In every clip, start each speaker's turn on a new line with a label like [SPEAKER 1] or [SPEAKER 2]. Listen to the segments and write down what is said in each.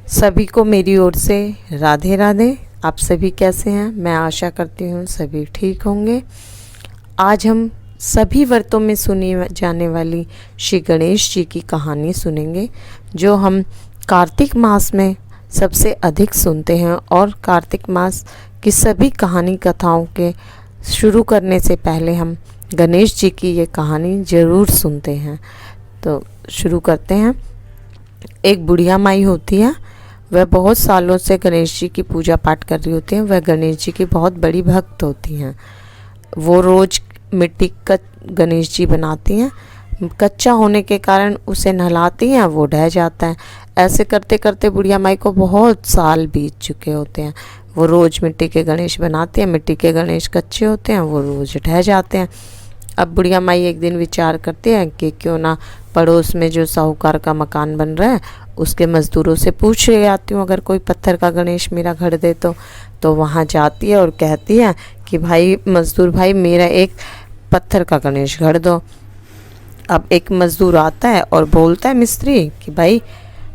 [SPEAKER 1] सभी को मेरी ओर से राधे राधे। आप सभी कैसे हैं? मैं आशा करती हूँ सभी ठीक होंगे। आज हम सभी व्रतों में सुनी जाने वाली श्री गणेश जी की कहानी सुनेंगे, जो हम कार्तिक मास में सबसे अधिक सुनते हैं। और कार्तिक मास की सभी कहानी कथाओं के शुरू करने से पहले हम गणेश जी की ये कहानी ज़रूर सुनते हैं। तो शुरू करते हैं। एक बुढ़िया माई होती है, वह बहुत सालों से गणेश जी की पूजा पाठ कर रही होती हैं। वह गणेश जी की बहुत बड़ी भक्त होती हैं। वो रोज़ मिट्टी का गणेश जी बनाती हैं। कच्चा होने के कारण उसे नहलाती हैं, वो ढह जाता है। ऐसे करते करते बुढ़िया माई को बहुत साल बीत चुके होते हैं। वो रोज़ मिट्टी के गणेश बनाती हैं। मिट्टी के गणेश कच्चे होते हैं, वो रोज़ ढह जाते हैं। अब बुढ़िया माई एक दिन विचार करती है कि क्यों ना पड़ोस में जो साहूकार का मकान बन रहा है उसके मज़दूरों से पूछ ले आती हूँ, अगर कोई पत्थर का गणेश मेरा घर दे तो वहाँ जाती है और कहती है कि भाई मज़दूर भाई, मेरा एक पत्थर का गणेश घर दो। अब एक मज़दूर आता है और बोलता है मिस्त्री कि भाई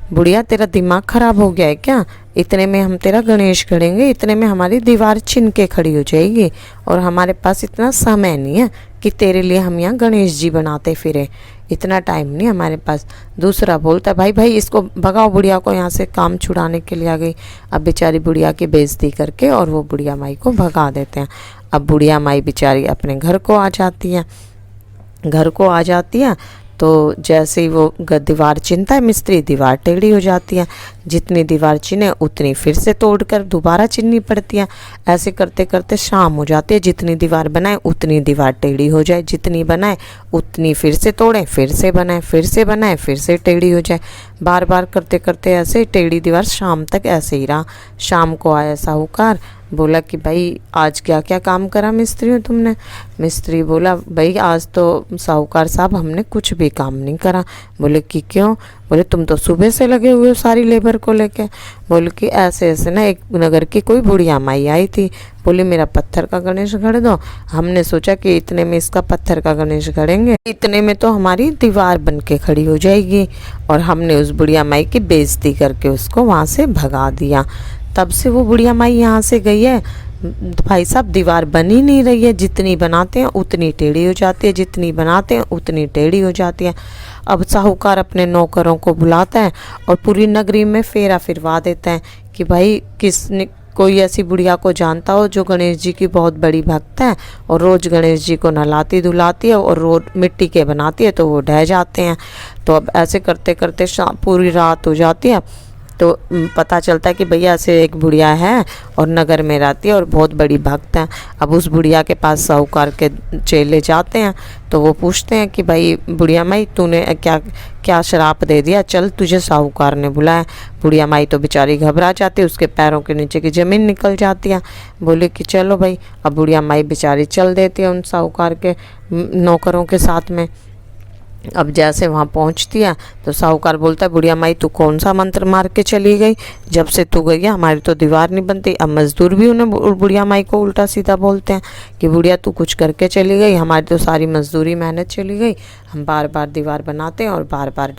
[SPEAKER 1] बुढ़िया, तेरा दिमाग ख़राब हो गया है क्या? इतने में हम तेरा गणेश गढ़ेंगे, इतने में हमारी दीवार छिन के खड़ी हो जाएगी, और हमारे पास इतना समय नहीं है कि तेरे लिए हम यहाँ गणेश जी बनाते फिरे। इतना टाइम नहीं हमारे पास। दूसरा बोलता है भाई इसको भगाओ, बुढ़िया को यहाँ से काम छुड़ाने के लिए आ गई। अब बेचारी बुढ़िया की बेइज्जती करके और वो बुढ़िया माई को भगा देते हैं। अब बुढ़िया माई बेचारी अपने घर को आ जाती है। तो जैसे ही वो दीवार चिनता है मिस्त्री, दीवार टेढ़ी हो जाती है। जितनी दीवार चिने उतनी फिर से तोड़कर दोबारा चिननी पड़ती है। ऐसे करते करते शाम हो जाती है। जितनी दीवार बनाए उतनी दीवार टेढ़ी हो जाए, जितनी बनाए उतनी फिर से तोड़ें, फिर से बनाए, फिर से बनाए, फिर से टेढ़ी हो जाए। बार बार करते करते ऐसे टेढ़ी दीवार शाम तक ऐसे ही रहा। शाम को आया साहूकार, बोला कि भाई आज क्या क्या काम करा मिस्त्री हो तुमने? मिस्त्री बोला भाई आज तो साहूकार साहब हमने कुछ भी काम नहीं करा। बोले कि क्यों? बोले तुम तो सुबह से लगे हुए हो सारी लेबर को लेके। बोले कि ऐसे ऐसे ना एक नगर की कोई बुढ़िया माई आई थी, बोली मेरा पत्थर का गणेश गढ़ दो। हमने सोचा कि इतने में इसका पत्थर का गणेश गढ़ेंगे, इतने में तो हमारी दीवार बन के खड़ी हो जाएगी। और हमने उस बुढ़िया माई की बेइज्जती करके उसको वहाँ से भगा दिया। तब से वो बुढ़िया माई यहाँ से गई है। भाई साहब दीवार बन ही नहीं रही है। जितनी बनाते हैं उतनी टेढ़ी हो जाती है, जितनी बनाते हैं उतनी टेढ़ी हो जाती है। अब साहूकार अपने नौकरों को बुलाता है और पूरी नगरी में फेरा फिरवा देता है कि भाई किसने कोई ऐसी बुढ़िया को जानता हो जो गणेश जी की बहुत बड़ी भक्त है और रोज़ गणेश जी को नहलाती धुलाती है और रोज मिट्टी के बनाती है, तो वो ढह जाते हैं। तो अब ऐसे करते करते पूरी रात हो जाती है। तो पता चलता है कि भैया ऐसे एक बुढ़िया है और नगर में रहती है और बहुत बड़ी भक्त है। अब उस बुढ़िया के पास साहूकार के चेले जाते हैं, तो वो पूछते हैं कि भाई बुढ़िया माई तूने क्या क्या शराप दे दिया, चल तुझे साहूकार ने बुलाया। बुढ़िया माई तो बेचारी घबरा जाती है, उसके पैरों के नीचे की ज़मीन निकल जाती है। बोले कि चलो भाई। अब बुढ़िया माई बेचारी चल देती है उन साहूकार के नौकरों के साथ में। अब जैसे वहाँ पहुँचती है तो साहूकार बोलता है बुढ़िया माई तू कौन सा मंत्र मार के चली गई? जब से तू गई है हमारी तो दीवार नहीं बनती। अब मज़दूर भी उन्हें बुढ़िया माई को उल्टा सीधा बोलते हैं कि बुढ़िया तू कुछ करके चली गई, हमारी तो सारी मजदूरी मेहनत चली गई। हम बार बार दीवार बनाते हैं और बार बार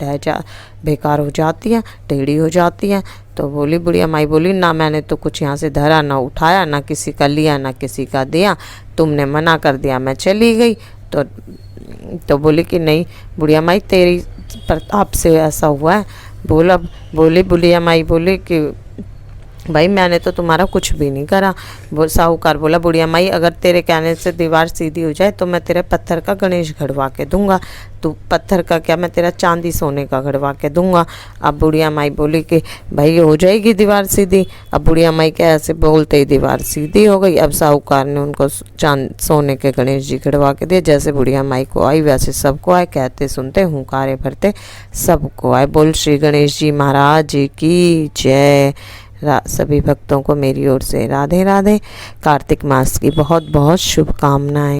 [SPEAKER 1] बेकार हो जाती है, टेढ़ी हो जाती है। तो बोली बुढ़िया माई बोली ना मैंने तो कुछ यहाँ से धरा ना उठाया, ना किसी का लिया ना किसी का दिया, तुमने मना कर दिया मैं चली गई। तो बोली कि नहीं बुढ़िया माई तेरी प्रताप से ऐसा हुआ है। बोली बुढ़िया माई बोली कि भाई मैंने तो तुम्हारा कुछ भी नहीं करा। वो साहूकार बोला बुढ़िया माई अगर तेरे कहने से दीवार सीधी हो जाए तो मैं तेरे पत्थर का गणेश गढ़वा के दूंगा। तू पत्थर का क्या, मैं तेरा चांदी सोने का गढ़वा के दूंगा। अब बुढ़िया माई बोली कि भाई हो जाएगी दीवार सीधी। अब बुढ़िया माई के ऐसे बोलते ही दीवार सीधी हो गई। अब साहूकार ने उनको सोने के गणेश जी गढ़वा के दिए। जैसे बुढ़िया माई को आई वैसे सबको आए, कहते सुनते हुंकारे भरते सबको आए। बोल श्री गणेश जी महाराज जी की जय। सभी भक्तों को मेरी ओर से राधे राधे। कार्तिक मास की बहुत बहुत शुभकामनाएं।